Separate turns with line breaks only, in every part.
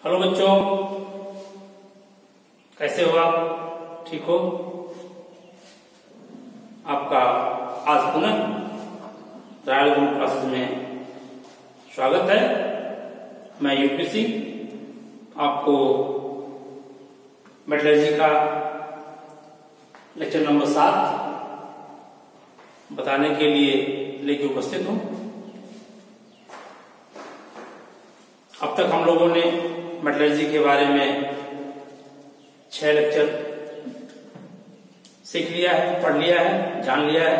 Hello बच्चों, कैसे हो आप? ठीक हो? आपका आज पुनः ट्रायल ग्रुप क्लासेस में स्वागत है। मैं यूपीसी आपको मेटलर्जी का लेक्चर नंबर 7 बताने के लिए लेके उपस्थित हूं। अब तक हम लोगों ने मेटलर्जी के बारे में 6 लेक्चर सीख लिया है, पढ़ लिया है, जान लिया है।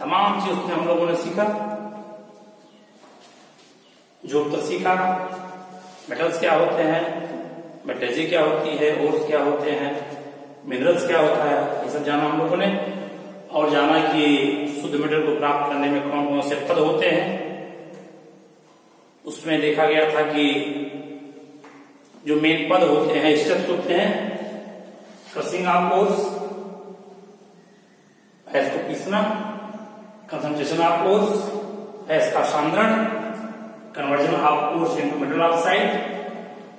तमाम चीज उसमें हम लोगों ने सीखा। जो अब तक सीखा, मेटल्स क्या होते हैं, मेटलर्जी क्या होती है, ओर्स क्या होते हैं, मिनरल्स क्या होता है, ये सब जाना हम लोगों ने। और जाना कि शुद्ध मेटल को प्राप्त करने में कौन कौन से पद होते हैं। उसमें देखा गया था कि जो मेन पद होते हैं, स्टेप्स होते हैं, क्रशिंग ऑफ ओर्स, भैंस को पीसना, कंसंट्रेशन ऑफ ओर्स, भैंस का सांद्रण, conversion of ores into metal oxide.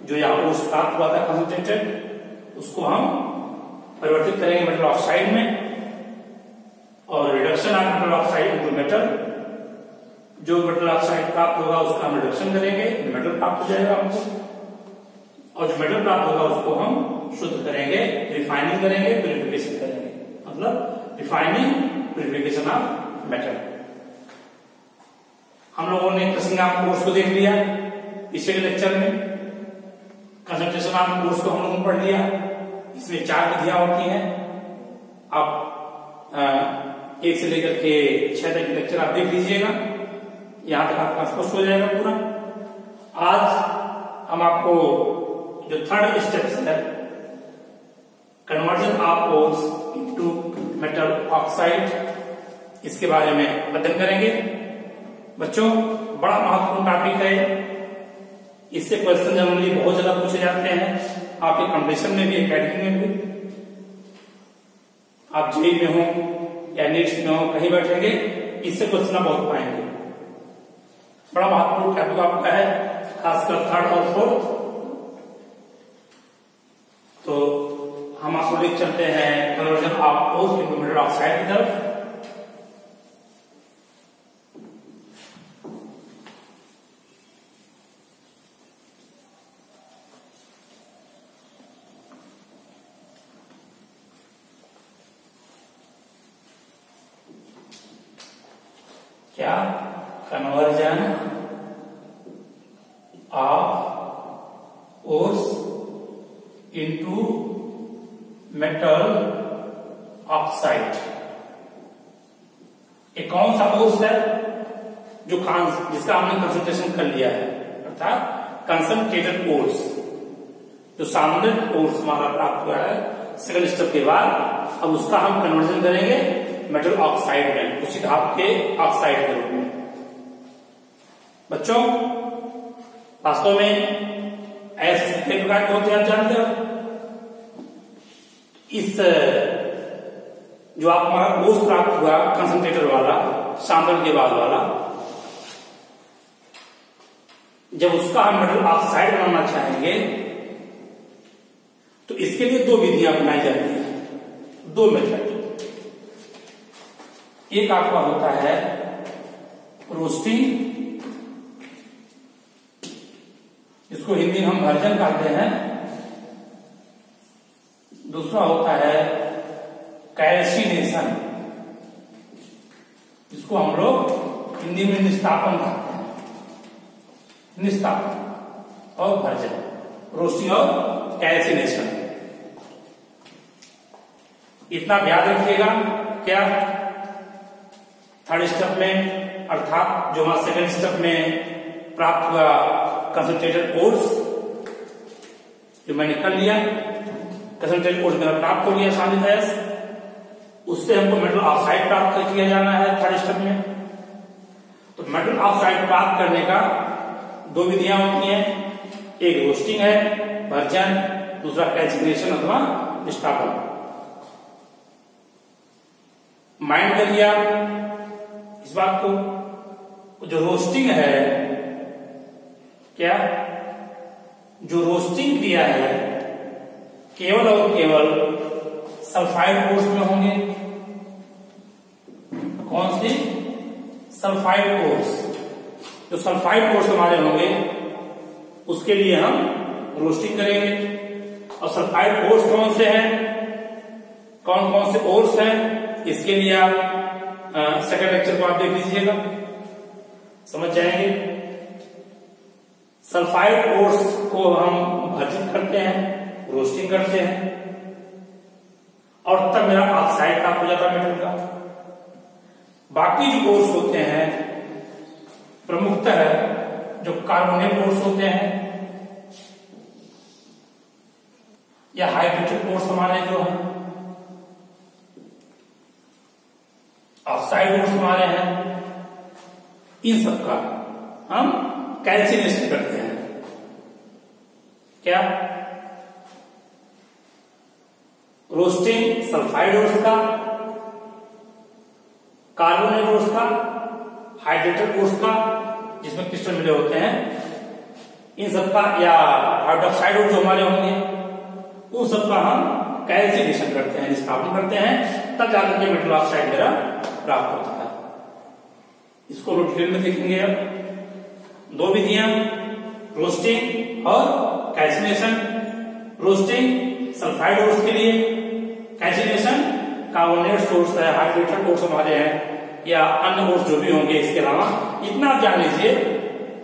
जो यहाँ ओर्स प्राप्त हुआ था कंसंट्रेटेड, उसको हम परिवर्तित करेंगे मेटल ऑक्साइड में, और reduction of metal oxide into metal. जो मेटल ऑक्साइड प्राप्त होगा उसका हम रिडक्शन करेंगे, मेटल प्राप्त हो जाएगा हमको। और जो मेटल प्राप्त होगा उसको हम शुद्ध करेंगे, रिफाइनिंग करेंगे, प्यूरिफिकेशन करेंगे। मतलब रिफाइनिंग, प्यूरिफिकेशन ऑफ मेटल। हम लोगों ने क्रशिंग ऑफ ओर्स को देख लिया पिछले लेक्चर में। कंसंट्रेशन ऑफ ओर्स को हम लोगों ने पढ़ लिया। इसमें 4 विधियां होती हैं। आप 1 से लेकर के 6 तक के लेक्चर आप देख लीजिएगा, यहां तक आपका स्पष्ट हो जाएगा पूरा। आज हम आपको जो थर्ड स्टेप्स है, conversion of ores into metal oxide, इसके बारे में अध्ययन करेंगे। बच्चों, बड़ा महत्वपूर्ण टॉपिक है। इससे क्वेश्चन जनरली बहुत ज्यादा पूछे जाते हैं, आपके कंपटीशन में भी, एकेडमी में भी। आप जेईई में हो या नीट्स में हो, कहीं बैठेंगे, इससे क्वेश्चन बहुत पाएंगे। बड़ा महत्वपूर्ण टॉपिक आपका है, खासकर 3rd और 4th। तो हम आपको लेकर चलते हैं conversion of ores into metal oxide की तरफ। क्या? Conversion of ores into metal oxide. ये कौन सा ओर्स है? जो जिसका हमने कंसंट्रेशन कर लिया है, अर्थात कंसंट्रेटेड ओर्स। जो सांद्रित ओर्स हमारा प्राप्त हुआ है सेकंड स्टेप के बाद, अब उसका हम कन्वर्जन करेंगे मेटल ऑक्साइड में, उसी धातु के ऑक्साइड के रूप में। बच्चों, वास्तव में ऐसे कितने प्रकार के होते हैं आप जानते हो? इस जो आपका ओर्स प्राप्त हुआ कंसंट्रेटर वाला, सांद्रण के बाद वाला, जब उसका हम मेटल ऑक्साइड बनाना चाहेंगे तो इसके लिए 2 विधियां अपनाई जाती हैं, 2 मेथड। एक आपका होता है रोस्टिंग, इसको हिंदी में हम भर्जन कहते हैं। दूसरा होता है कैल्सिनेशन, इसको हम लोग हिंदी में निस्तापन कहते हैं। निस्तापन और भर्जन, रोस्टिंग और कैल्सिनेशन। इतना याद रखिएगा। क्या? 3rd स्टेप में, अर्थात जो हमारा सेकंड स्टेप में प्राप्त हुआ कंसंट्रेटेड ओर्स, जो मैंने कर लिया, कंसंट्रेटेड ओर्स मैंने प्राप्त कर लिया सांद्रित गैस, उससे हमको मेटल ऑक्साइड प्राप्त किया जाना है 3rd स्टेप में। तो मेटल ऑक्साइड प्राप्त करने का 2 विधियां होती हैं। एक रोस्टिंग है, भर्जन, दूसरा कैल्सिनेशन अथवा निस्तापन। माइंड करिए इस बात को। जो रोस्टिंग है, क्या जो रोस्टिंग क्रिया है केवल और केवल सल्फाइड कोर्स में होंगे। कौन सी? सल्फाइड कोर्स। जो सल्फाइड कोर्स हमारे होंगे उसके लिए हम रोस्टिंग करेंगे। और सल्फाइड कोर्स कौन से हैं, कौन कौन से कोर्स हैं, इसके लिए आप सेकंड लेक्चर को आप देख लीजिएगा, समझ जाएंगे। सल्फाइड कोर्स को हम भर्जित करते हैं, रोस्टिंग करते हैं, और तब मेरा ऑक्साइड प्राप्त हो जाता है मेटल का। बाकी जो कोर्स होते हैं प्रमुखतः जो कार्बोनेट कोर्स होते हैं या हाइड्रोजन कोर्स हमारे जो है, ऑक्साइड कोर्स हमारे हैं, इन सबका हम कैल्सिनेशन करते हैं। क्या? रोस्टिंग सल्फाइड कोर्स का, कार्बोनेट कोर्स का, हाइड्रेटेड कोर्स का जिसमें क्रिस्टल मिले होते हैं, इन सबका, या हाइड्रोक्साइड जो हमारे होंगे उन सबका हम कैल्सिनेशन करते हैं, निष्कापन करते हैं, तब जाकर के मेटल ऑक्साइड मेरा प्राप्त होता है। इसको डिटेल में देखेंगे। अब दो विधियां, रोस्टिंग और कैल्सिनेशन। रोस्टिंग सल्फाइड कोर्स के लिए, कैल्सिनेशन कार्बोनेट सोर्स है, हाइड्रेटेड कोर्स हमारे हैं, या अन्य कोर्स जो भी होंगे। इसके अलावा इतना आप जान लीजिए,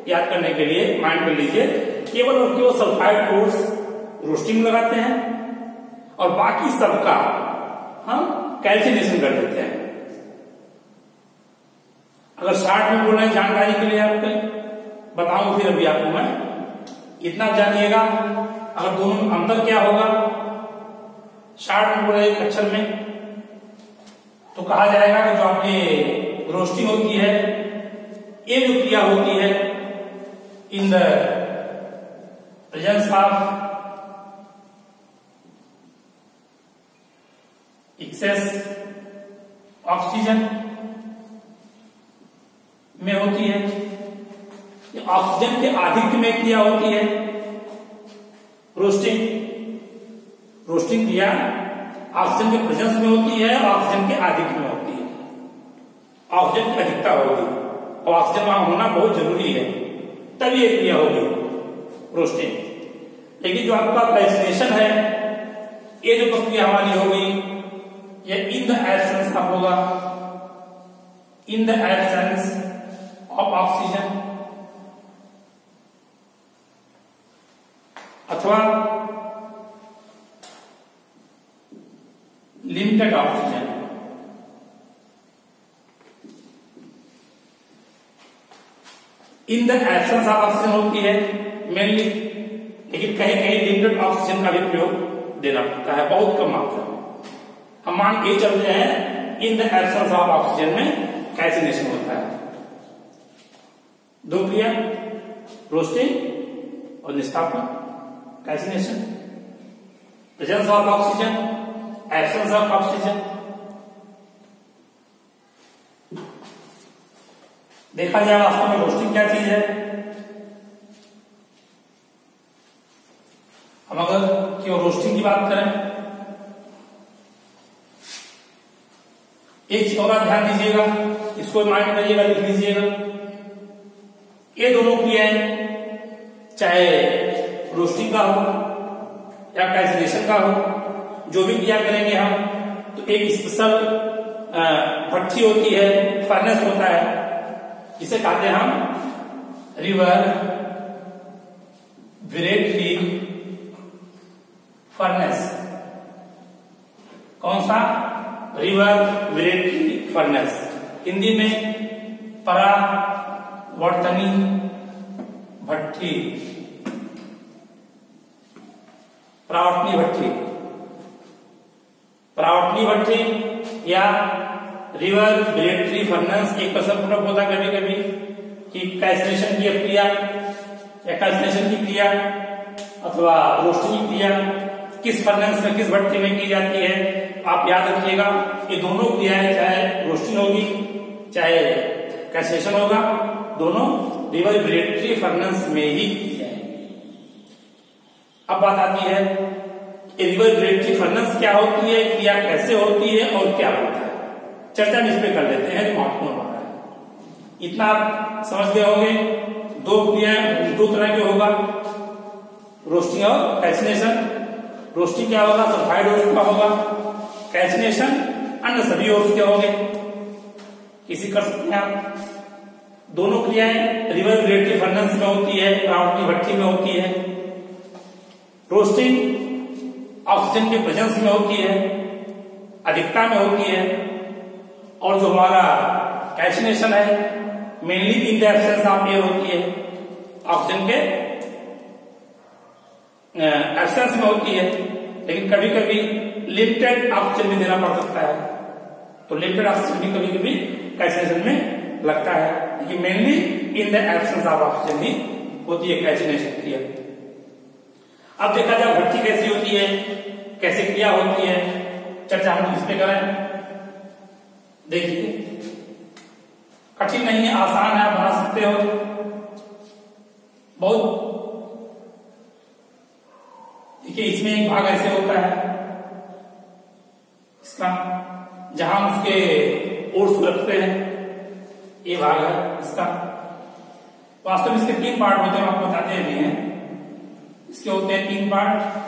याद करने के लिए माइंड कर लीजिए, केवल और केवल सल्फाइड कोर्स रोस्टिंग लगाते हैं और बाकी सबका हम कैल्सिनेशन कर देते हैं। अगर शॉर्ट में बोलना है जानकारी के लिए आपके बताऊं, फिर अभी आपको मैं इतना जानिएगा। अगर दोनों में अंतर क्या होगा, शॉर्ट में बोला एक अक्षर में तो कहा जाएगा कि जो आपकी रोस्टिंग होती है, ये जो क्रिया होती है in the presence of excess oxygen में होती है। ऑक्सीजन के आधिक्य में क्रिया होती है रोस्टिंग। रोस्टिंग क्रिया ऑक्सीजन के प्रेजेंस में होती है, ऑक्सीजन के आधिक्य में होती है। ऑक्सीजन की अधिकता होगी और ऑक्सीजन वहां होना बहुत जरूरी है, तभी ये क्रिया होगी रोस्टिंग। लेकिन जो आपका कैल्सिनेशन है, ये जो प्रक्रिया हमारी होगी, ये इन द एब्सेंस ऑफ होगा, in the absence of oxygen, अथवा limited oxygen. In the absence of oxygen होती है मेनली, लेकिन कहीं कहीं लिमिटेड ऑक्सीजन का भी प्रयोग देना पड़ता है, बहुत कम मात्रा में। हम मान के चलते हैं in the absence of oxygen में कैल्सिनेशन होता है। दो क्रिया, रोस्टिंग और निष्कापन, calcination, presence of oxygen, absence of oxygen. देखा जाए वास्तव में रोस्टिंग क्या चीज है। हम अगर केवल रोस्टिंग की बात करें, एक चीज और ध्यान दीजिएगा, इसको माइंड करिएगा, लिख लीजिएगा। ये दोनों क्रियाएं, चाहे रोस्टिंग का हो या कैल्सिनेशन का हो, जो भी क्रिया करेंगे हम, तो एक स्पेशल भट्ठी होती है, फर्नेस होता है, इसे कहते हैं हम रिवर्बरेटरी फर्नेस। कौन सा? रिवर्बरेटरी फर्नेस, हिंदी में परावर्तनी भट्ठी, परावर्तनी भट्ठी, परावर्तनी भट्ठी या रिवर्बरेटरी फर्नेस। एक प्रश्न पूरा होता है कभी कभी कि कैल्सिनेशन की क्रिया या कैल्सिनेशन की क्रिया अथवा रोस्टिंग की क्रिया किस फर्नेस में, किस भट्टी में की जाती है। आप याद रखिएगा, ये दोनों क्रियाएं, चाहे रोस्टिंग होगी चाहे कैल्सिनेशन होगा, दोनों रिवर्बरेटरी फर्नेस में ही की जाएंगी। अब बात आती है रिवर्बरेटरी फर्नेस क्या होती है, क्रिया कैसे होती है और क्या होता है, चर्चा इस पे कर लेते हैं जो महत्वपूर्ण बात है। इतना आप समझ गए होंगे। दो क्रियाएं दो तरह के होगा, रोस्टिंग और कैल्सिनेशन। रोस्टिंग क्या होगा, सल्फाइड ओर्स का होगा, कैल्सिनेशन अन्य सभी ओर्स के होंगे। किसी कर सकते हैं आप। दोनों क्रियाएं रिवर्बरेटरी फर्नेस में होती है, परावर्तनीय भट्ठी में होती है। रोस्टिंग ऑक्सीजन के प्रेजेंस में होती है, अधिकता में होती है, और जो हमारा कैल्सिनेशन है mainly in the absence of air होती है, ऑक्सीजन के एब्सेंस में होती है। लेकिन कभी कभी लिमिटेड ऑक्सीजन भी देना पड़ सकता है, तो लिमिटेड ऑक्सीजन भी कभी कभी कैल्सिनेशन में लगता है, लेकिन mainly in the absence of oxygen ही होती है कैल्सिनेशन क्रिया। अब देखा जाए भट्ठी कैसी होती है, कैसे क्रिया होती है, चर्चा हम इस पे करें। देखिए कठिन नहीं है, आसान है, बना सकते हो। बहुत देखिए इसमें एक भाग ऐसे होता है इसका, जहां उसके ओर्स रखते हैं, ये भाग है इसका। वास्तव में इसके 3 पार्ट होते हैं, आपको बताते भी हैं। इसके होते हैं 3 पार्ट।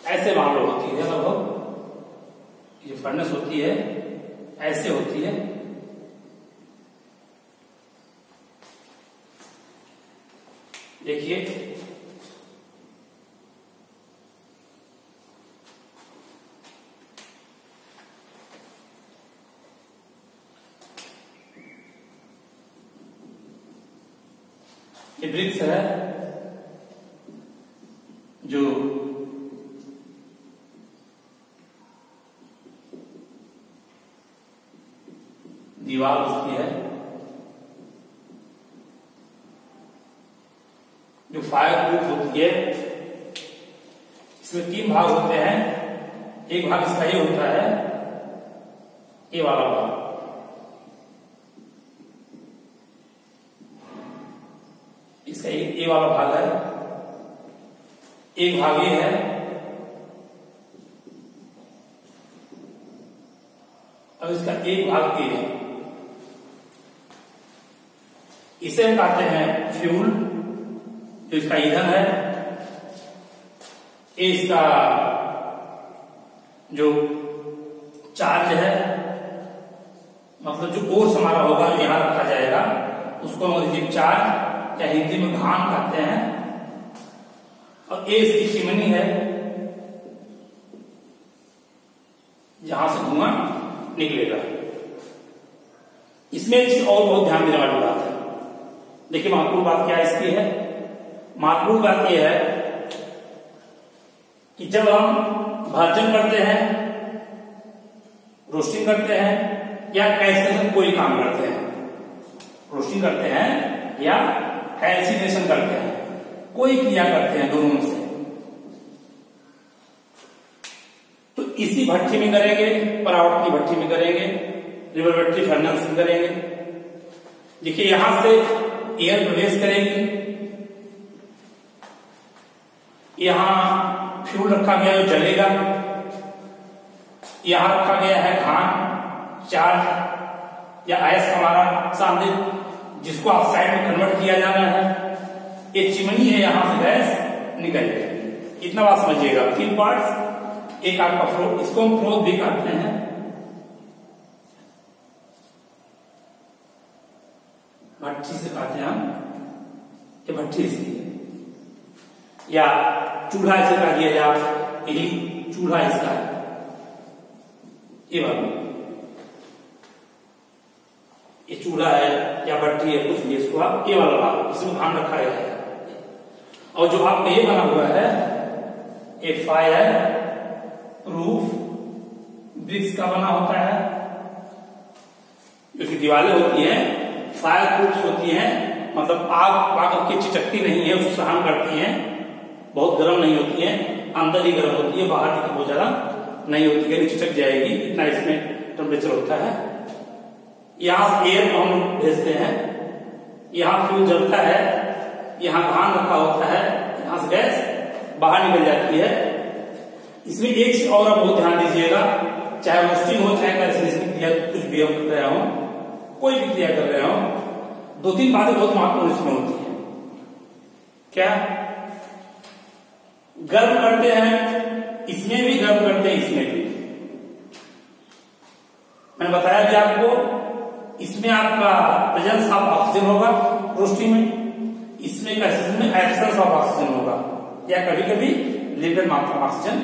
ऐसे मामले होती है, लगभग ये फर्नेस होती है ऐसे होती है। देखिए ये ब्रिक्स है जो दीवार उसकी है, जो फायर प्रूफ होती है। इसमें 3 भाग होते हैं। एक भाग इसका ये होता है, ये वाला भाग, इसका ये वाला भाग है। एक भाग ये है, और इसका एक भाग ये है। इसे हम कहते हैं फ्यूल, जो इसका ईंधन है। ये इसका जो चार्ज है, मतलब जो कोर्स हमारा होगा जो यहां रखा जाएगा, उसको हम रिजिड चार्ज या हिंदी में घान कहते हैं। और ये इसकी चिमनी है जहां से धुआं निकलेगा। इसमें एक चीज और बहुत ध्यान देने वाली बात है। देखिए महत्वपूर्ण बात क्या इसकी है। महत्वपूर्ण बात यह है कि जब हम भर्जन करते हैं, रोस्टिंग करते हैं या कैल्सिनेशन कोई काम करते हैं, रोस्टिंग करते हैं या कैल्सिनेशन करते हैं, कोई क्रिया करते हैं दोनों में से, तो इसी भट्ठी में करेंगे, परावर्तनीय भट्ठी में करेंगे, रिवर्बरेटरी फर्नेस में करेंगे। देखिए यहां से एयर प्रवेश करेगी, यहां फ्यूल रखा गया जो जलेगा, यहां रखा गया है घान चार्ज या आयस हमारा सांद्रित, जिसको ऑक्साइड में कन्वर्ट किया जाना है। ये चिमनी है, यहां से गैस निकल जाएगी। इतना बात समझिएगा। 3 पार्ट्स, एक आपका फ्लोट, इसको हम फ्लोट भी कहते हैं, भट्टी से कहते हैं हम, ये भट्टी इसकी है, या चूल्हा इसे कहा दिया जाए, यही चूल्हा इसका है। ये बात, ये चूल्हा है या भट्टी है, कुछ भी इसको आप ये वाला भाग, इसमें ध्यान रखा गया है। और जो आपका ये बना हुआ है, ये फायर प्रूफ ब्रिक्स का बना होता है, क्योंकि दीवारें होती हैं फायर प्रूफ होती हैं, मतलब आग की चिचकती नहीं है, उसको सहन करती हैं, बहुत गर्म नहीं होती है, अंदर ही गर्म होती है, बाहर की बहुत ज्यादा नहीं होती है, चिचक जाएगी, इतना इसमें टेम्परेचर होता है। यहां से एयर को हम लोग भेजते हैं, यहां फ्यूल जलता है, यहां घान रखा होता है, यहां से गैस बाहर निकल जाती है। इसमें एक चीज और आप बहुत ध्यान दीजिएगा, चाहे रोस्टिंग हो चाहे कैल्सिनेशन क्रिया कुछ भी हम कर रहे हो, कोई भी क्रिया कर रहे हो, 2-3 बातें बहुत महत्वपूर्ण इसमें होती है। क्या गर्म करते हैं, इसमें भी गर्म करते हैं, इसमें भी मैंने बताया कि आपको इसमें आपका प्रेजेंस ऑफ ऑक्सीजन होगा रोस्टिंग में, इसमें कैल्सिनेशन में एब्सेंस ऑफ ऑक्सीजन होगा, या कभी कभी लिमिटेड मात्रा में ऑक्सीजन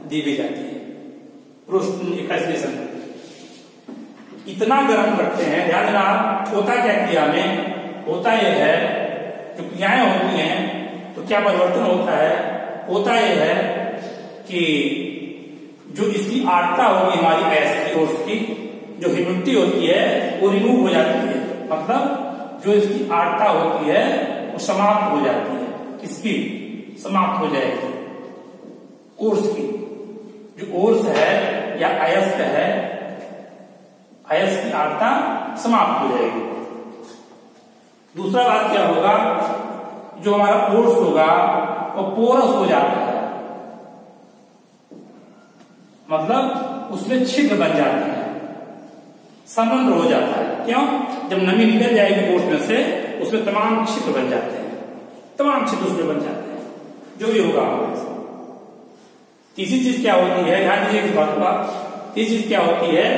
दी भी जाती है रोस्टिंग कैल्सिनेशन में। इतना गर्म करते हैं, ध्यान देना। होता क्या क्रिया में, होता यह है, जो क्रियाएं होती हैं तो क्या परिवर्तन होता है, होता यह है कि जो इसकी आर्द्रता होगी हमारी गैस की और उसकी जो ह्यूमिडिटी होती है वो रिमूव हो जाती है, मतलब जो इसकी आर्द्रता होती है वो समाप्त हो जाती है। किसकी समाप्त हो जाएगी? कोर्स की। जो कोर्स है या अयस्क है, अयस्क की आर्द्रता समाप्त हो जाएगी। दूसरा बात क्या होगा, जो हमारा कोर्स होगा वो पोरस हो जाता है, मतलब उसमें छिद्र बन जाते हैं, समृद्ध हो जाता है। क्यों? जब नमी निकल जाएगी कोर्स में से, उसमें तमाम छिद्र बन जाते हैं, तमाम छिद्र उसमें बन जाते हैं, जो भी होगा हमारे। तीसरी चीज क्या होती है, ध्यान दीजिए इस बात पर। तीसरी चीज क्या होती है,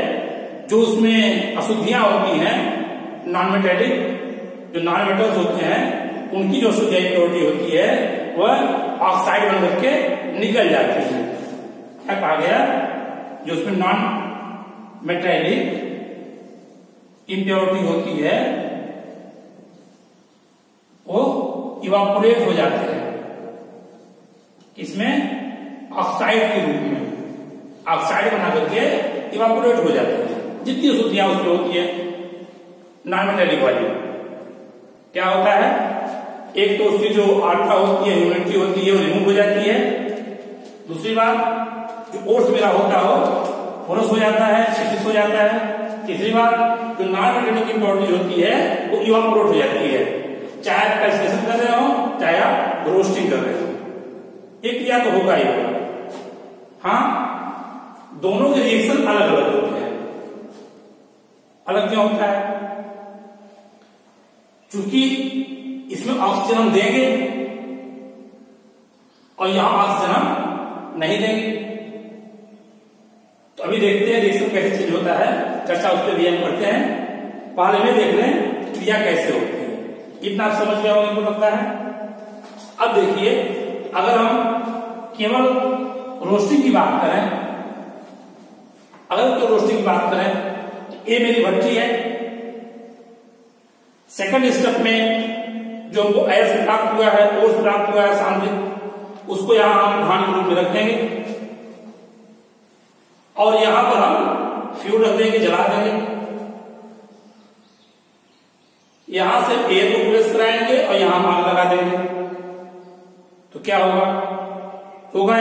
जो उसमें अशुद्धियां होती हैं, नॉन मेटेलिक जो नॉन मेटल्स होते हैं, उनकी जो अशुद्धियां प्योरिटी होती है वह ऑक्साइड बन करके निकल जाती है। क्या कहा गया, जो उसमें नॉन मेटेलिक इम्प्योरिटी होती है वो इवापोरेट हो जाते हैं, इसमें ऑक्साइड के रूप में ऑक्साइड बना करके इवापोरेट हो जाते हैं। जितनी अशुद्धियां उसमें होती है नॉन मेटेलिक वाली, क्या होता है, एक तो उसकी जो आर्द्रता होती है, ह्यूमिडिटी होती है, वो रिमूव हो जाती है। दूसरी बात, जो ओर्स मेरा होता हो पोरस हो जाता है, क्षितिज हो जाता है। तीसरी बात, जो नॉन मेटेलिक इम्प्योरिटी होती है वो इवापोरेट हो जाती है, चाहे आप कैल्सिनेशन कर रहे हो चाहे आप रोस्टिंग कर रहे हो, एक क्रिया तो होगा ही होगा। हाँ, दोनों के रिएक्शन अलग अलग होते हैं। अलग क्या होता है, चूंकि इसमें ऑक्सीजन हम देंगे और यहां ऑक्सीजन हम नहीं देंगे, तो अभी देखते हैं रिएक्शन कैसे चेंज होता है, चर्चा उस पर भी हम करते हैं। पहले में देख लें क्रिया कैसे होती है, इतना आप समझ गए होंगे मुझे लगता है। अब देखिए, अगर हम केवल रोस्टिंग की बात करें, अगर तो रोस्टिंग की बात करें तो ये मेरी भट्टी है। सेकंड स्टेप में जो हमको अयस्क प्राप्त हुआ है, कोर्स प्राप्त हुआ है सांद्रित, उसको यहां हम धान के रूप में रखेंगे और यहां पर हम फ्यूल रख देंगे, जला देंगे। यहां से एयर को प्रवेश कराएंगे और यहां हम आग लगा देंगे, तो क्या होगा, होगा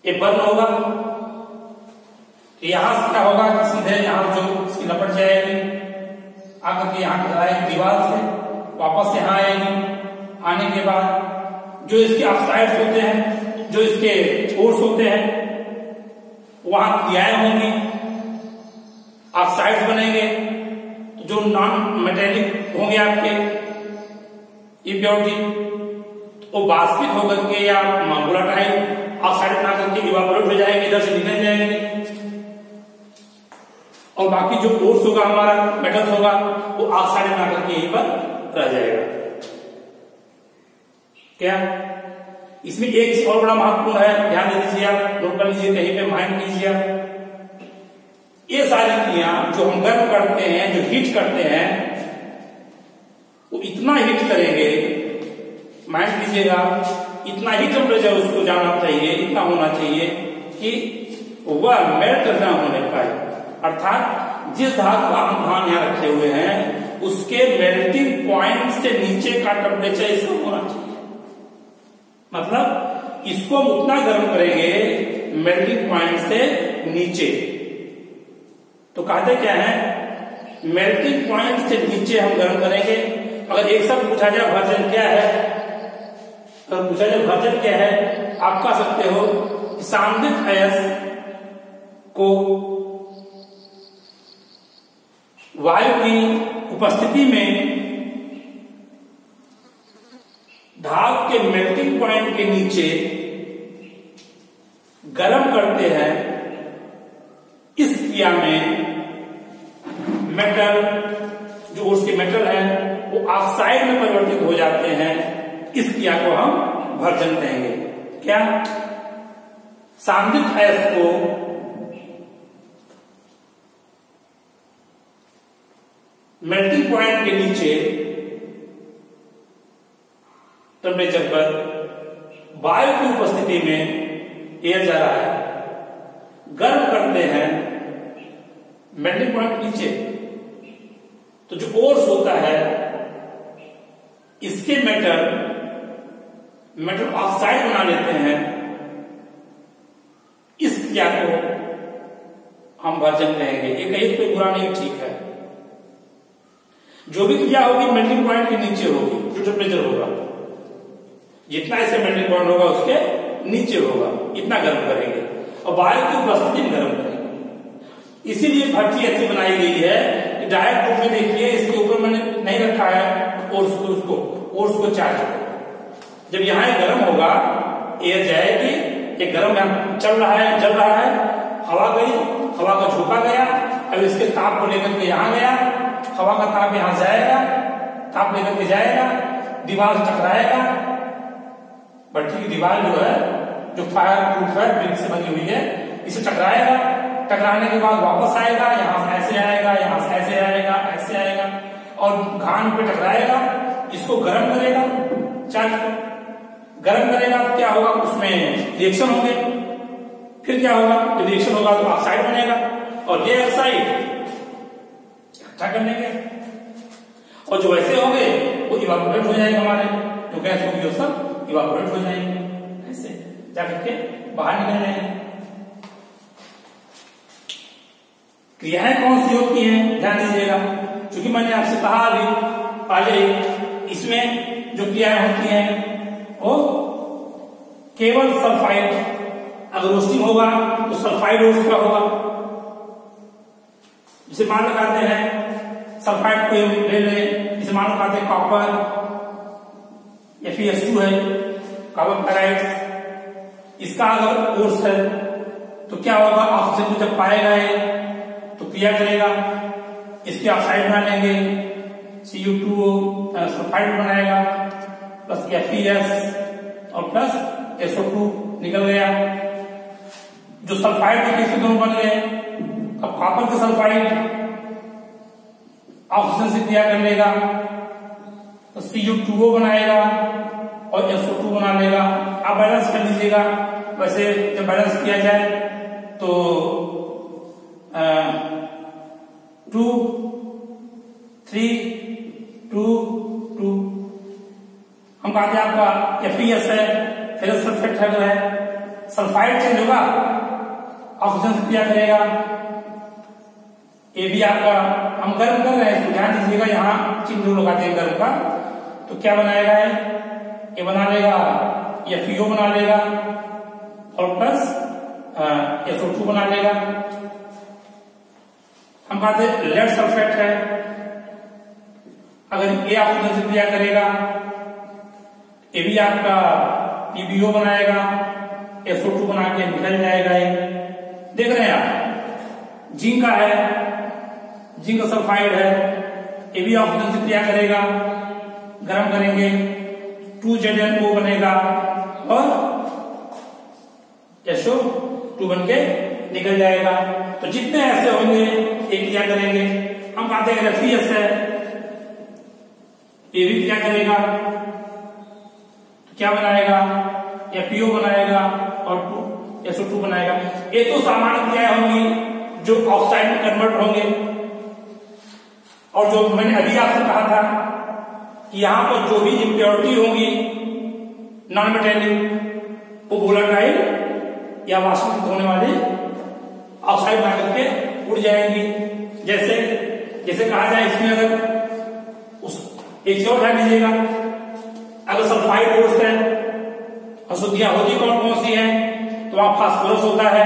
ये बर्न होगा। तो यहां से क्या होगा कि सीधे यहां जो इसकी लपट जाएगी आकर के यहाँ टकराएगी दीवार से, वापस यहाँ आएगी। आने के बाद जो इसके ऑक्साइड्स होते हैं, जो इसके फोर्स होते हैं, वहां क्रियाएं होंगी, ऑक्साइड्स बनेंगे। जो नॉन मेटेलिक होंगे आपके इम्प्योरिटी, वो बाष्पित होकर के या वोलेटाइल ऑक्साइड बना करके इवापोरेट हो जाएंगे, इधर से निकल जाएंगे। और बाकी जो ओर्स होगा हमारा, मेटल्स होगा, वो ऑक्साइड बना करके यहीं पर रह जाएगा। क्या इसमें एक चीज और बड़ा महत्वपूर्ण है, ध्यान दे दीजिए आप, नोट कर लीजिए, कहीं पे माइंड कीजिए आप। ये सारी क्रिया जो हम गर्म करते हैं, जो हीट करते हैं, वो इतना हीट करेंगे, माइंड कीजिएगा, इतना ही टेम्परेचर उसको जाना चाहिए, इतना होना चाहिए कि वह मेल्ट न होने पाए। अर्थात जिस धातु का हम धान यहाँ रखे हुए हैं, उसके मेल्टिंग पॉइंट से नीचे का टेम्परेचर इसका होना चाहिए। मतलब इसको हम उतना गर्म करेंगे मेल्टिंग पॉइंट से नीचे। तो कहते क्या है, मेल्टिंग पॉइंट से नीचे हम गर्म करेंगे। अगर एक शब्द पूछा जाए वर्जन क्या है, अगर पूछा जाए वर्जन क्या है, आप कह सकते हो सांद्रित अयस्क को वायु की उपस्थिति में धातु के मेल्टिंग पॉइंट के नीचे गर्म करते हैं। इस क्रिया में मेटल, जो उसके मेटल है, वो ऑक्साइड में परिवर्तित हो जाते हैं। इस क्रिया को हम भर्जन कहेंगे। क्या सांद्रित अयस्क को मेल्टिंग पॉइंट के नीचे टेम्परेचर पर वायु की उपस्थिति में एयर जा रहा है, गर्म करते हैं मेल्टिंग पॉइंट नीचे। तो जो ओर्स होता है, इसके मेटल ऑक्साइड बना लेते हैं। इस क्रिया को हम भर्जन कहेंगे। ये कहीं कोई बुरा नहीं, ठीक है। जो भी क्रिया होगी मेल्टिंग पॉइंट के नीचे होगी, जो टेम्परेचर होगा, जितना इसका मेल्टिंग पॉइंट होगा उसके नीचे होगा, इतना गर्म करेंगे और वायु की उपस्थिति में गर्म करेंगे। इसीलिए भट्टी ऐसी बनाई गई है कि डायरेक्ट रूप में देखिए, इसके ऊपर मैंने नहीं रखा है ओर्स को चार्ज। जब यहाँ गर्म होगा, एयर जाएगी, ये गर्म यहाँ चल रहा है, जल रहा है, हवा गई, हवा का झोंका गया, अब इसके ताप को लेकर के यहाँ गया, हवा का ताप यहां जाएगा, ताप लेकर के जाएगा, दीवार से टकराएगा। भट्टी की दीवार जो है, जो फायर प्रूफ है, ब्रिक से बनी हुई है, इसे टकराएगा। टकराने के बाद वापस आएगा, यहां से ऐसे आएगा, यहां से ऐसे आएगा, ऐसे आएगा, और घान पे टकराएगा। इसको गर्म करेगा, चार्ज को गर्म करेगा, तो क्या होगा, उसमें रिएक्शन होंगे। फिर क्या होगा, जब रिएक्शन होगा तो ऑक्साइड बनेगा, और ये ऑक्साइड अच्छा करने के, और जो वैसे होंगे वो इवापोरेट हो जाएंगे, हमारे जो गैस होगी वो सब इवापोरेट हो जाएंगे, ऐसे जाकर के बाहर निकल जाएंगे। क्रियाएं कौन सी होती हैं, ध्यान दीजिएगा, क्योंकि मैंने आपसे कहा अभी पहले, इसमें जो क्रियाएं होती हैं वो केवल सल्फाइड, अगर रोस्टिंग होगा तो सल्फाइड रोस्ट का होगा। जिसे मान लगाते हैं सल्फाइड को ले लें, जिसे मान लगाते हैं कॉपर, Fe2 है, कार्बन पैराइड। इसका अगर कोर्स है तो क्या होगा, ऑक्सीजन को जब पाएगा ये तो क्रिया करेगा, इसके ऑक्साइड बना लेंगे, Cu2 सल्फाइड बनाएगा, प्लस Fes और प्लस SO2 निकल गया। जो सल्फाइड के किसके दोनों बन गए, अब कॉपर का सल्फाइड ऑक्सीजन से क्रिया कर लेगा तो Cu2O बनाएगा और SO2 बना लेगा। आप बैलेंस कर लीजिएगा, वैसे जब बैलेंस किया जाए तो 2 3 2 2 हम कहते हैं आपका Fes है, फेरस सल्फेट है, जो है सल्फाइड चेंज होगा, ऑक्सीजन से क्रिया करेगा, ये भी आपका हम गर्म कर रहे हैं, इसको ध्यान दीजिएगा, यहाँ चिन्ह लगाते हैं गर्म का, तो क्या बनाएगा है, ये बना लेगा FeO बना लेगा और प्लस SO2 बना लेगा। हम कहते हैं लेड सल्फेट है, अगर ये ऑक्सीजन से क्रिया करेगा, ये भी आपका PbO बनाएगा, SO2 बना के निकल जाएगा। ये देख रहे हैं आप, जिंक का है, जिंक सल्फाइड है, ये भी ऑक्सीजन से क्रिया करेगा, गर्म करेंगे 2ZnO बनेगा और SO2 बन के निकल जाएगा। तो जितने ऐसे होंगे ये क्रिया करेंगे। हम कहते हैं FeS है, ये भी क्रिया करेगा, तो क्या बनाएगा, FeO बनाएगा और SO2 बनाएगा। ये तो सामान्य क्रिया होंगी जो ऑक्साइड में कन्वर्ट होंगे। और जो मैंने अभी आपसे कहा था कि यहां पर जो भी इम्प्योरिटी होंगी नॉन मेटेलिक, वो वोलेटाइल या वाष्पित होने वाले ऑक्साइड बना करके उड़ जाएंगी। जैसे कहा जाए, इसमें अगर उस एक और ध्यान दीजिएगा, अगर सल्फाइड ओर्स है, अशुद्धियां होती कौन कौन सी है, तो वहां फास्फोरस होता है,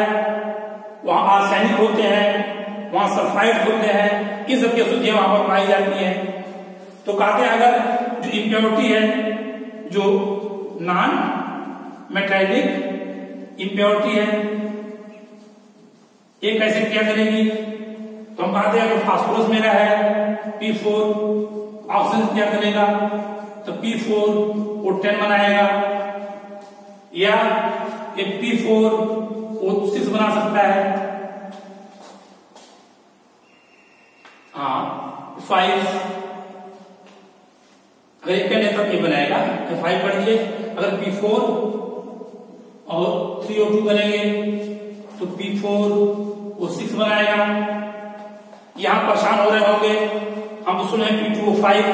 वहां आर्सेनिक होते हैं, वहां सल्फाइड होते हैं, इन सबकी अशुद्धियां वहां पर पाई जाती हैं। तो कहते हैं अगर जो इम्प्योरिटी है, जो नॉन मेटेलिक इम्प्योरिटी है, ये कैसे क्रिया करेगी, तो हम कहते हैं अगर फास्फोरस मेरा है P4, ऑक्सीजन क्या करेगा, तो P4 O10 बनाएगा, या ये P4 O6 बना सकता है, हाँ 5, अगर एक नहीं तब ये बनाएगा, तो 5 पढ़ लीजिए। अगर P4 और 3O2 करेंगे तो P4 O6 बनाएगा। यहां परेशान हो रहे होंगे, हम सुने P2O5,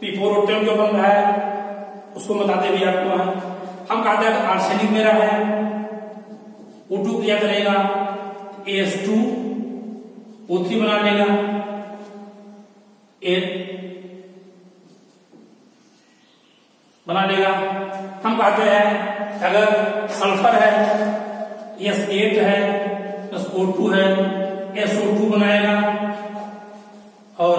P4 O10 क्यों बन रहा है, उसको बताते भी आपको है। हम कहते हैं आर्सेनिक मेरा है, O2 क्या करेगा, AS2 O3 बना लेगा, बना लेगा। हम कहते हैं अगर सल्फर है, S8 है, O2 है, SO2 बनाएगा और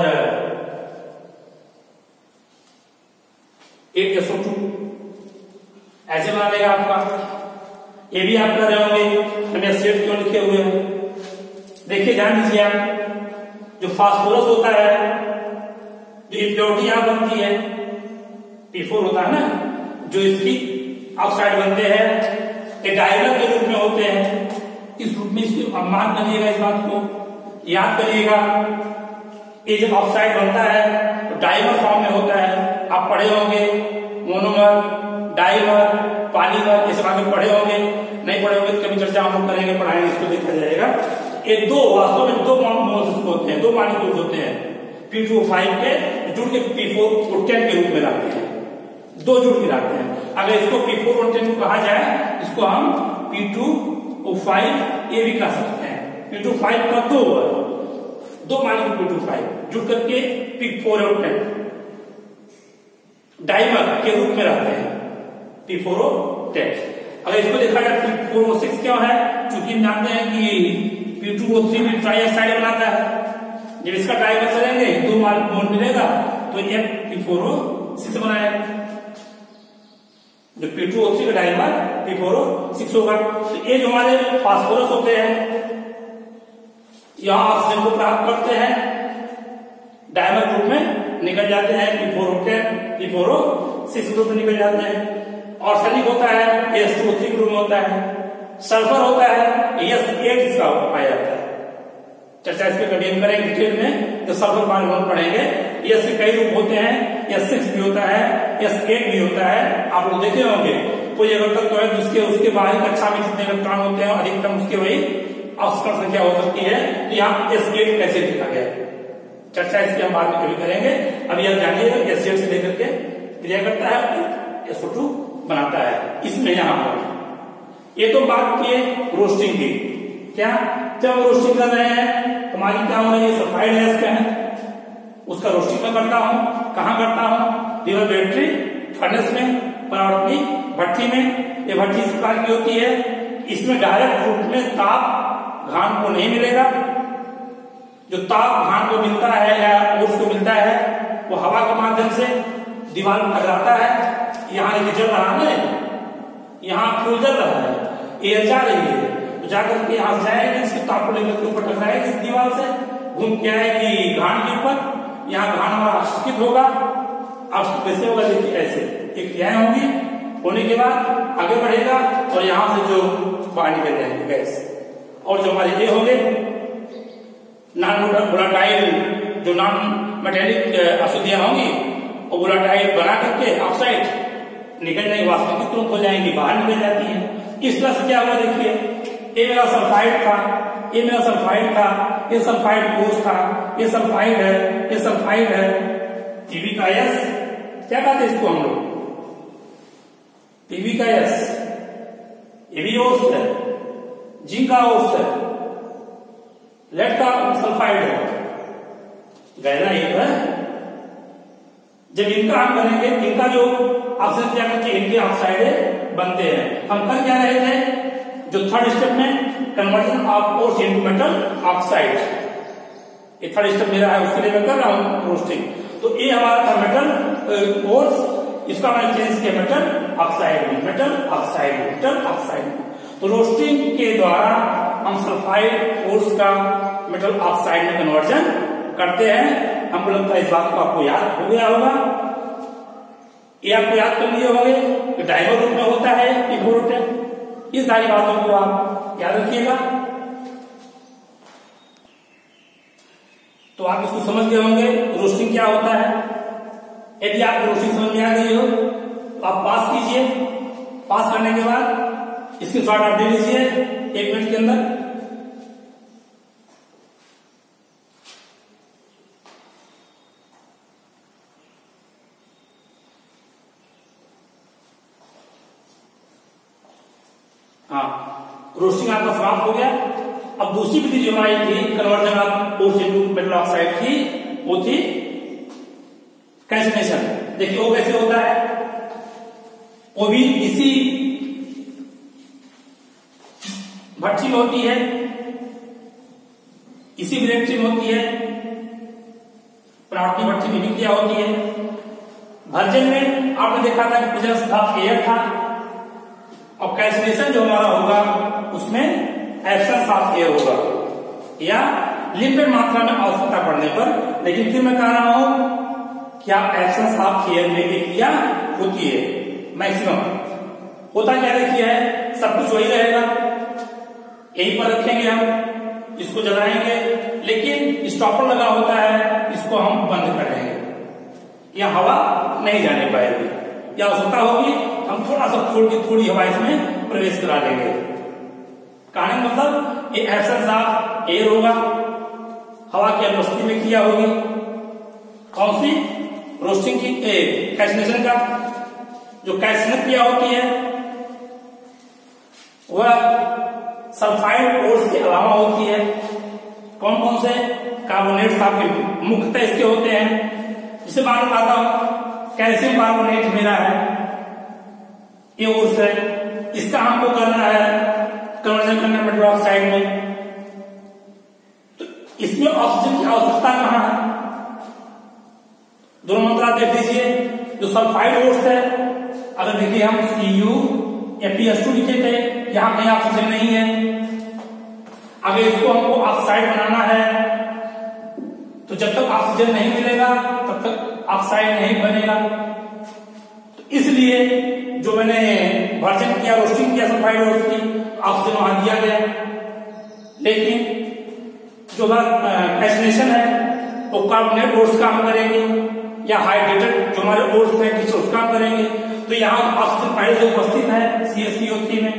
एक SO2 ऐसे बना लेगा आपका। ये भी आप कर रहे होंगे, हमें S8 क्यों लिखे हुए हैं, देखिए ध्यान दीजिए आप, जो फास्फोरस होता है, जो इम्प्योरिटी यहां बनती है P4 होता है ना, जो इसकी ऑक्साइड बनते हैं, ये डायमर के रूप में होते हैं। इस रूप में इसको अब मान करिएगा, इस बात को याद करिएगा, ये जब ऑक्साइड बनता है तो डायमर फॉर्म में होता है। आप पढ़े होंगे मोनोमर, डायमर, पॉलीमर, ये सब आगे पढ़े होंगे, नहीं पढ़े होंगे तो कभी चर्चा हम लोग करेंगे, पढ़ाएंगे, इसको देखा जाएगा। ये दो वास्तव में दो मोल्स होते हैं, दो मॉलिक्यूल्स होते हैं, P2O5 के जुड़ के P4 O10 के रूप में लाते हैं, दो जुड़ के लाते हैं। अगर इसको P4 O10 कहा जाए, इसको हम P2O5 ये भी कह सकते हैं। P2O5 का दो मॉलिक्यूल P2O5 जुड़ करके P4 O10 डाइमर के रूप में रहते हैं, P4 O10। अगर इसको देखा जाए P4 O6 क्यों है, चूंकि हम जानते हैं कि P2O3 भी ट्राइऑक्साइड बनाता है, जब इसका डाइमर करेंगे दो मोल मिलेगा तो ये P4 O6 बनाएगा, जो P2O3 का डाइमर P4 O6 होगा। तो ये जो हमारे फास्फोरस होते हैं, यहां ऑक्सीजन को प्राप्त करते हैं, डायमर ग्रुप में निकल जाते हैं, P4 O10, P4 O6 group में निकल जाते हैं। आर्सेनिक होता है, S2O3 ग्रुप में होता है। सल्फर होता है, S8 इसका पाया जाता है। चर्चा इस पर कभी हम करेंगे डिटेल में, तो सल्फर बारे में पढ़ेंगे। S के कई रूप होते हैं, S6 भी होता है, S8 भी होता है, आप लोग देखे होंगे। कोई अगर तक तो है जिसके उसके बाहरी कक्षा में जितने इलेक्ट्रॉन होते हैं अधिकतम उसके वही ऑक्सीजन संख्या हो सकती है। तो यहाँ S8 कैसे लिखा गया, चर्चा इसकी हम बाद में कभी करेंगे। अभी आप जानिएगा S8 से लेकर के क्रिया करता है, SO2 बनाता है। इसमें यहाँ पर ये तो बात की रोस्टिंग की, क्या जब हम रोस्टिंग कर रहे हैं तो हमारी क्या हो रही है, सल्फाइड गैस क्या है, उसका रोस्टिंग मैं करता हूं, कहां करता हूं, रिवर बैटरी फर्नेस में, परावर्तनी भट्टी में। ये भट्टी इस प्रकार की होती है, इसमें डायरेक्ट रूप में ताप घान को नहीं मिलेगा। जो ताप घान को मिलता है या ओस को मिलता है वो हवा के माध्यम से दीवार में टकराता है। यहाँ ये जल रहा है, यहाँ फ्यूल जल रहा है, एयर जा रही है, तो जाकर के यहाँ से जाएगी, इसके ताप को लेकर के ऊपर टकराएगी इस दीवार से, घूम के आएगी घान के ऊपर, यहाँ घान हमारा अस्थित होगा। अब कैसे होगा, देखिए ऐसे एक क्रियाएं होंगी, होने के बाद आगे बढ़ेगा और यहाँ से जो बाहर निकल जाएंगे गैस, और जो हमारे ये होंगे नॉन वोलेटाइल, जो नॉन मेटेलिक अशुद्धियां होंगी और वोलेटाइल बना करके ऑक्साइड निकल जाएंगे, वास्तविक तुरंत हो जाएंगी, बाहर निकल जाती है। इस तरह से क्या हुआ, देखिए ये मेरा सल्फाइड था, ये मेरा सल्फाइड था, ये सल्फाइड कोर्स था, ये सल्फाइड है, ये सल्फाइड है, पीबी का यस क्या कहते हैं इसको हम लोग, पीबी का यस, ये भी ओस है, जिंक का ओस है, लेड का सल्फाइड है, गहरा एक है। जब इनका हम करेंगे, इनका जो ऑक्सीजन क्या करके इनके ऑक्साइड बनते हैं। हम कर क्या रहे थे, जो थर्ड स्टेप में conversion of ores into metal oxide, ये थर्ड स्टेप मेरा है, उसके लिए मैं कर रहा हूं रोस्टिंग। तो ये हमारा था मेटल ओर्स, इसका मैंने चेंज किया मेटल ऑक्साइड में, मेटल ऑक्साइड, मेटल ऑक्साइड। तो रोस्टिंग के द्वारा हम सल्फाइड ओर्स का मेटल ऑक्साइड में कन्वर्जन करते हैं। हमको लगता है इस बात को आपको याद हो गया होगा, ये आपको याद कर लिए होंगे, डायमर रूप में होता है इफोरोटेन। ये सारी बातों को आप याद रखिएगा। तो आप इसको समझ गए होंगे रोस्टिंग क्या होता है। यदि आप रोस्टिंग समझ में आ गई हो तो आप पास कीजिए, पास करने के बाद इसकी शॉर्ट आप दे लीजिए 1 मिनट के अंदर। हाँ, रोस्टिंग आपका समाप्त हो गया। अब दूसरी विधि जो हमारी थी conversion of ores into metal oxide की, वो थी कैल्सिनेशन। देखिए वो कैसे होता है, वो भी इसी भट्टी में होती है, इसी रिएक्टर में होती है, परावर्तनी भट्टी में भी क्रिया होती है। भर्जन में आपने देखा था कि प्रेजेंस था, एयर था, और कैल्सिनेशन जो हमारा होगा उसमें एब्सेंस ऑफ एयर होगा, या लिमिटेड मात्रा में आवश्यकता पड़ने पर। लेकिन फिर मैं कह रहा हूं क्या एब्सेंस ऑफ एयर में भी क्रिया होती है, मैक्सिमम होता क्या देखिए है, सब कुछ वही रहेगा, यहीं पर रखेंगे हम, इसको जलाएंगे, लेकिन स्टॉपर लगा होता है, इसको हम बंद कर देंगे, या हवा नहीं जाने पाएगी, या आवश्यकता होगी हम थोड़ा सा खोल के थोड़ी हवा इसमें प्रवेश करा देंगे। कहने मतलब ये एब्सेंस ऑफ एयर होगा, हवा की अनुपस्थिति में क्रिया होगी। कौन सी, रोस्टिंग की, कैल्सिनेशन का जो कैल्सिनेशन क्रिया होती है वह सल्फाइड ओर्स के अलावा होती है। कौन कौन से कार्बोनेट्स आपके मुख्यतः इसके होते हैं, जिसे मालूम आता हूं कैल्शियम कार्बोनेट मेरा है, ये ओर्स है, इसका हमको करना है कन्वर्जन करना मेटल ऑक्साइड में। तो इसमें ऑक्सीजन की आवश्यकता कहां है, दोनों मंत्र देख लीजिए। जो सल्फाइड ओर्स है, अगर देखिए हम Cu या PS2 लिखे थे, यहां कहीं ऑक्सीजन नहीं है। अगर इसको हमको ऑक्साइड बनाना है तो जब तक ऑक्सीजन नहीं मिलेगा तब तक ऑक्साइड नहीं बनेगा। तो इसलिए जो मैंने वर्जन किया, रोस्टिंग किया सल्फाइड ओर्स की, ऑक्सीजन वहां दिया गया। लेकिन जो कैल्सिनेशन है वो कार्बोनेट ओर्स काम करेंगे, या हाइड्रेटेड जो हमारे ओर्स है किस ओर्स काम करेंगे। तो यहाँ ऑक्सीजन पहले से उपस्थित है CaCO3 में,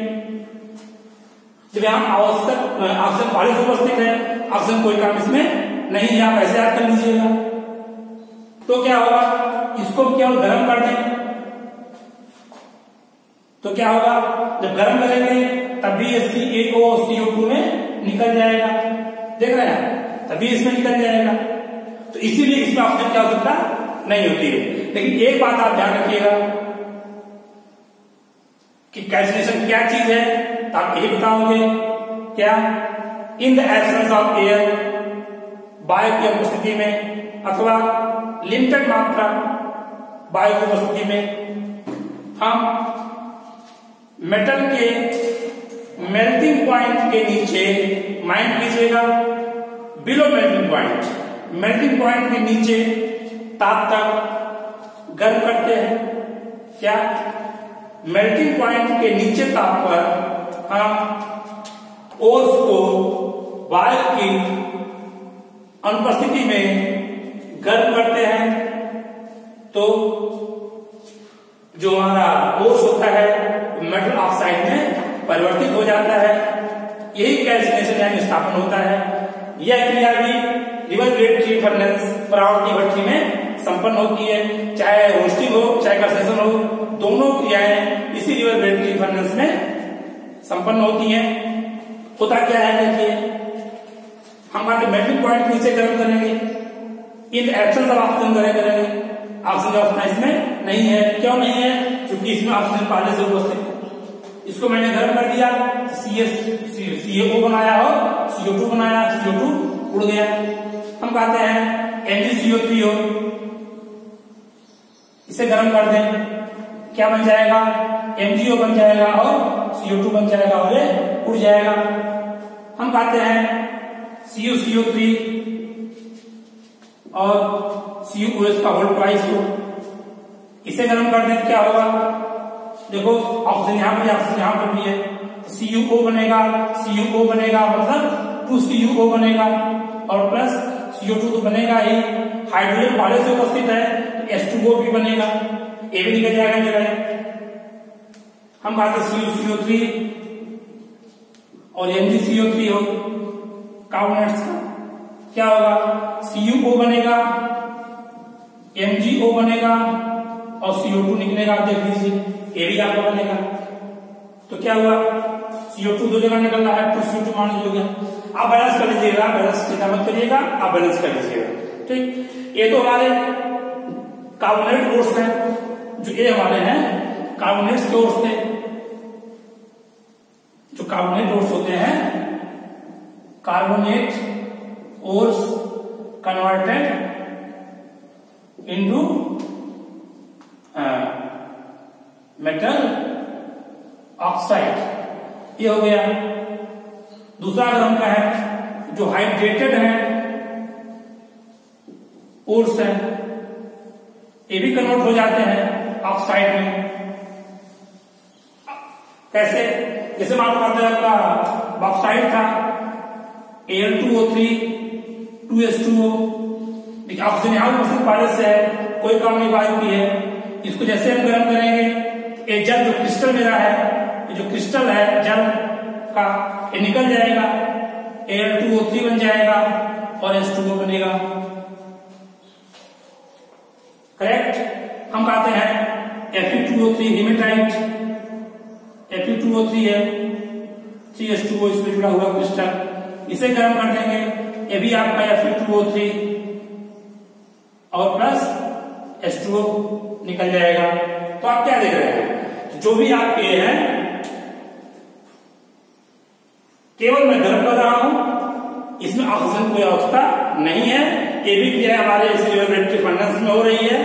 जब यहाँ आवश्यक ऑक्सीजन पहले से उपस्थित है, ऑक्सीजन कोई काम इसमें नहीं है, आप ऐसे याद कर लीजिएगा। तो क्या होगा, इसको केवल गर्म कर दें तो क्या होगा, जब गर्म करेंगे तब भी CaCO2 में निकल जाएगा, देख रहे हैं, तभी इसमें निकल जाएगा। तो इसीलिए इसमें ऑक्सीजन की आवश्यकता नहीं होती है। लेकिन एक बात आप ध्यान रखिएगा कि कैल्सिनेशन क्या चीज है, तो आप यही बताओगे क्या, इन द एब्सेंस ऑफ एयर, वायु की उपस्थिति में अथवा लिमिटेड मात्रा वायु की उपस्थिति में हम मेटल के मेल्टिंग पॉइंट के नीचे, माइंड कीजिएगा, below melting point, melting point के नीचे ताप तक गर्म करते हैं। क्या, मेल्टिंग पॉइंट के नीचे ताप पर हम ओस को वायु की अनुपस्थिति में गर्म करते हैं, तो जो हमारा ओस होता है मेटल ऑक्साइड में परिवर्तित हो जाता है। यही कैल्सिनेशन यानी स्थापन होता है। यह क्रिया भी रिवर्सरेटरी फर्नेस, परावर्ती भट्ठी में संपन्न होती है। चाहे रोस्टिंग हो चाहे कैल्सिनेशन हो, दोनों क्रियाएं इसी रिवर्सरेटरी फर्नेस में संपन्न होती हैं। होता क्या है, देखिए, हमारे मेल्टिंग पॉइंट नीचे गर्म करेंगे, इन एब्सेंस ऑफ ऑक्सीजन करेंगे, ऑक्सीजन की अवस्था इसमें नहीं है। क्यों नहीं है? क्योंकि इसमें ऑक्सीजन पहले से उपस्थित है। इसको मैंने गर्म कर दिया, CaO बनाया और CO2 बनाया, CO2 उड़ गया। हम कहते हैं MgCO3 हो, इसे गर्म कर दें, क्या बन जाएगा, MgO बन जाएगा और CO2 बन जाएगा और ये उड़ जाएगा। हम कहते हैं CuCO3 और CuOH का होल ट्वाइस हो, इसे गर्म कर दें, क्या होगा, देखो ऑक्सीजन यहां पर, ऑक्सीजन यहां पर भी है, CuO बनेगा, CuO बनेगा मतलब 2CuO बनेगा और प्लस CO2 तो बनेगा ही, हाइड्रोजन पहले से उपस्थित है तो H2O भी बनेगा, ये भी निकल जाएगा मेरा। हम कहते हैं CuCO3 और MgCO3 हो कार्बोनेट्स का, क्या होगा, CuO बनेगा, MgO बनेगा और CO2 निकलेगा। आप देख लीजिए, ये भी आपका बनेगा। तो क्या हुआ, CO2 दो जगह निकल रहा है, 2CO2 मान लीजिए। आप बैलेंस कर लीजिएगा, बैलेंस चिंता मत करिएगा, आप बैलेंस कर लीजिएगा। ठीक, ये तो हमारे कार्बोनेट ओर्स हैं, जो ये हमारे हैं कार्बोनेट्स के ओर्स थे। जो कार्बोनेट ओर्स होते हैं, carbonate ores converted into metal oxide, ये हो गया। दूसरा क्रम का है जो हाइड्रेटेड है ओर्स है, ये भी कन्वर्ट हो जाते हैं ऑक्साइड में। कैसे, जैसे मान लो आपका बॉक्साइड था, Al2O3 2H2O, देखिए ऑक्सीजन यहां पर पहले से है, कोई काम नहीं वायु की है। इसको जैसे हम गर्म करेंगे, ये जल जो क्रिस्टल मेरा है, ये जो क्रिस्टल है जल का, ये निकल जाएगा, Al2O3 बन जाएगा और H2O बनेगा। करेक्ट। हम कहते हैं Fe2O3 हेमेटाइट, Fe2O3 है, 3H2O इसमें जुड़ा हुआ क्रिस्टल, इसे गर्म कर देंगे, ये भी आपका Fe2O3 और प्लस H2O निकल जाएगा। तो आप क्या देख रहे हैं, जो भी आपके हैं केवल मैं गर्म कर रहा हूं, इसमें ऑक्सीजन कोई आवश्यकता नहीं है। ये भी क्रिया हमारे इस रिवर्सरेटरी फर्नेस में हो रही है,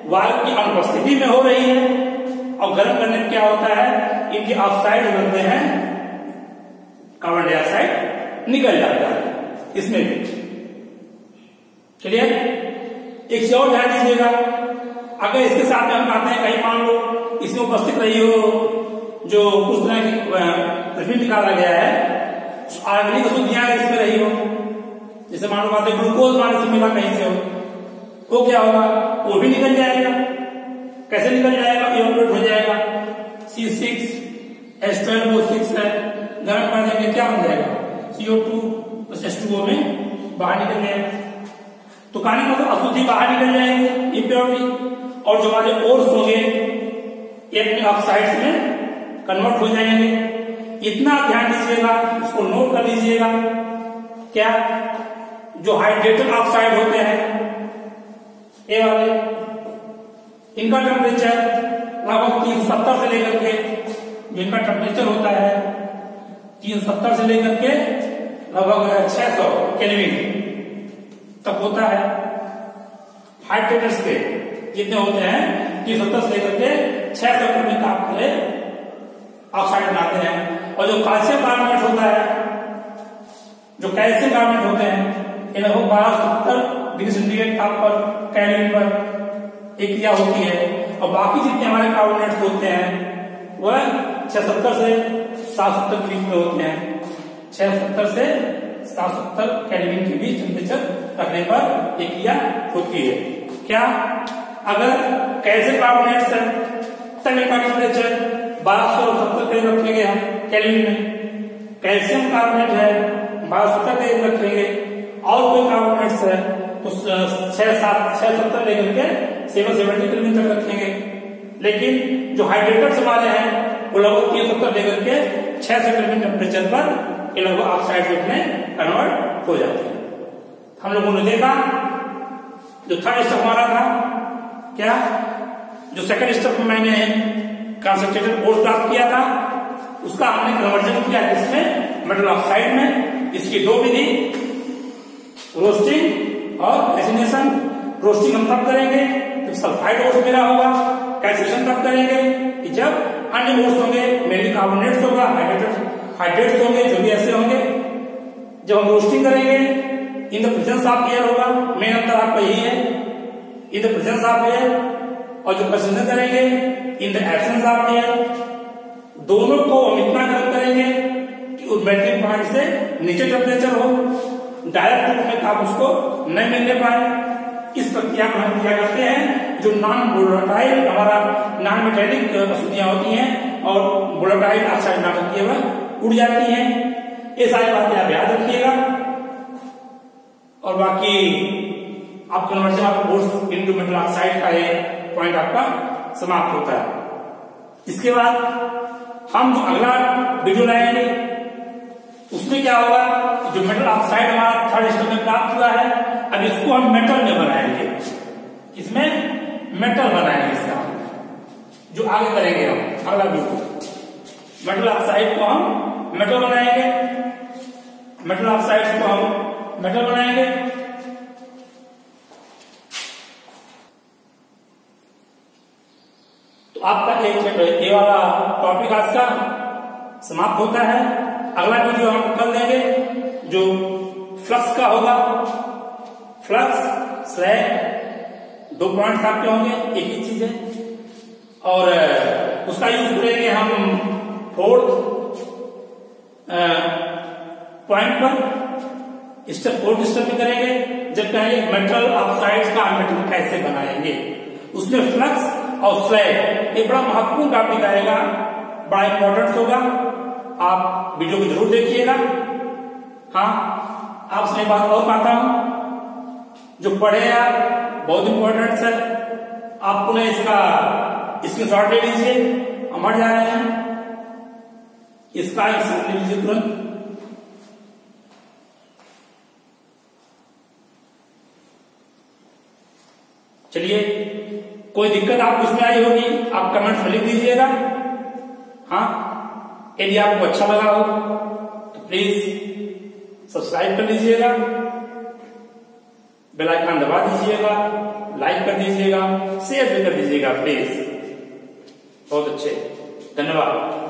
वायु की अनुपस्थिति में हो रही है। और गर्म करने में क्या होता है, इनके ऑक्साइड बनते हैं, कार्बन डाइऑक्साइड निकल जाता है इसमें भी। क्लियर। एक चीज और ध्यान दीजिएगा, अगर इसके साथ में हम कहते हैं कहीं मान लो इसमें उपस्थित रही हो जो कुछ तरह की पृथ्वी निकाला गया है, आर्गेनिक अशुद्धियां इसमें रही हो, जैसे मान लो बात है ग्लूकोज मान से मिला कहीं से हो, तो क्या होगा, वो भी निकल जाएगा। कैसे निकल जाएगा, इवेपोरेट हो जाएगा, C6H12O6 है, गर्म कर देंगे, क्या बन जाएगा, CO2 प्लस H2O में बाहर निकल जाएगा। तो कहने मतलब अशुद्धि बाहर निकल जाएंगे, इम्प्योरिटी, और जो हमारे ओर्स होंगे ये अपने ऑक्साइड्स में कन्वर्ट हो जाएंगे। इतना ध्यान दीजिएगा, इसको नोट कर लीजिएगा, क्या जो हाइड्रेटेड ऑक्साइड होते हैं ये वाले, इनका टेम्परेचर लगभग 370 से लेकर के, जो इनका टेम्परेचर होता है 370 से लेकर के लगभग 600 केल्विन तक होता है। हाइड्रेटेड के जितने होते हैं 370 से लेकर के 600 केल्विन तक ऑक्साइड बनाते हैं। और जो कैल्शियम कार्बोनेट होता है, जो कैल्शियम कार्बोनेट होते हैं, ये लगभग 1270 डिग्री सेंटीग्रेड तापमान पर केल्विन पर एक क्रिया होती है। और बाकी जितने हमारे कार्बोनेट्स होते हैं वह 670 से 770 डिग्री में होते हैं। 670 से 770 केल्विन के बीच टेम्परेचर रखने पर एक क्रिया होती है। क्या अगर कैल्शियम कार्बोनेट्स है तब इनका टेम्परेचर 1270 केल्विन रखेंगे हम केल्विन में। कैल्शियम कार्बोनेट है 1270 केल्विन रखेंगे, और कोई कार्बोनेट्स है तो 670 लेकर के 770 केल्विन तक रखेंगे। लेकिन जो हाइड्रेटेड हमारे हैं वो लगभग 370 लेकर के 600 केल्विन टेम्परेचर पर ये लगभग ऑक्साइड में कन्वर्ट हो जाते हैं। हम लोगों ने देखा जो थर्ड स्टेप हमारा था, क्या जो सेकंड स्टेप में मैंने कंसंट्रेटेड ओर प्राप्त किया था उसका हमने कन्वर्जन किया इसमें मेटल ऑक्साइड में। इसकी दो विधि, रोस्टिंग और एसिनेशन। रोस्टिंग हम तब करेंगे जब सल्फाइड ओर्स मेरा होगा, कैल्सिनेशन तब करेंगे कि जब अन्य ओर्स होंगे, मेनली कार्बोनेट्स होगा, हाइड्रेट्स होंगे, जो भी ऐसे होंगे। जब हम रोस्टिंग करेंगे इन द प्रेजेंस ऑफ एयर होगा, मेन अंतर आपका यही है, in the presence of air. और जो कैल्सिनेशन करेंगे इन द एब्सेंस ऑफ एयर। दोनों को हम इतना गर्म करेंगे कि उस मेल्टिंग पॉइंट से नीचे टेम्परेचर हो, डायरेक्ट रूप में आप उसको नहीं मिलने पाए। इस प्रक्रिया को हम किया करते हैं। जो नॉन वोलेटाइल हमारा नॉन मेटेलिक वस्तुएं होती हैं और वोलेटाइल ऑक्साइड नामक की वह उड़ जाती हैं। ये सारी बातें आप याद रखिएगा। और बाकी आप conversion of ores into metal oxide का ये पॉइंट आपका समाप्त होता है। इसके बाद हम जो अगला वीडियो लाएंगे उसमें क्या होगा, जो मेटल ऑक्साइड हमारा थर्ड स्टेप में प्राप्त हुआ है, अब इसको हम मेटल में बनाएंगे। इसमें मेटल बनाएंगे, इसका जो आगे करेंगे हम अगला वीडियो। मेटल ऑक्साइड को हम मेटल बनाएंगे, मेटल ऑक्साइड को हम मेटल बनाएंगे। तो आपका ये वाला टॉपिक आज का समाप्त होता है। अगला वीडियो हम कल देंगे जो फ्लक्स का होगा। फ्लक्स स्लैग 2 पॉइंट्स आपके होंगे, एक ही चीज है। और उसका यूज करेंगे हम 4th पॉइंट पर, स्टेप 4th स्टेप में करेंगे जब कहेंगे मेटल ऑक्साइड का मेटल कैसे बनाएंगे। उसमें फ्लक्स और स्लैग एक बड़ा महत्वपूर्ण टॉपिक आएगा, बड़ा इंपॉर्टेंट होगा। आप वीडियो को जरूर देखिएगा। हाँ, आपसे बात और कहता हूं, जो पढ़े आप बहुत इंपॉर्टेंट है, आप पुनः इसका स्क्रीनशॉट ले लीजिए। हम हट जा रहे हैं, इसका ले लीजिए तुरंत। चलिए, कोई दिक्कत आपको इसमें आई होगी आप कमेंट्स में लिख दीजिएगा। हाँ, यदि आपको अच्छा लगा हो तो प्लीज सब्सक्राइब कर लीजिएगा, बेल आइकन दबा दीजिएगा, लाइक कर दीजिएगा, शेयर भी कर दीजिएगा प्लीज। बहुत अच्छे, धन्यवाद।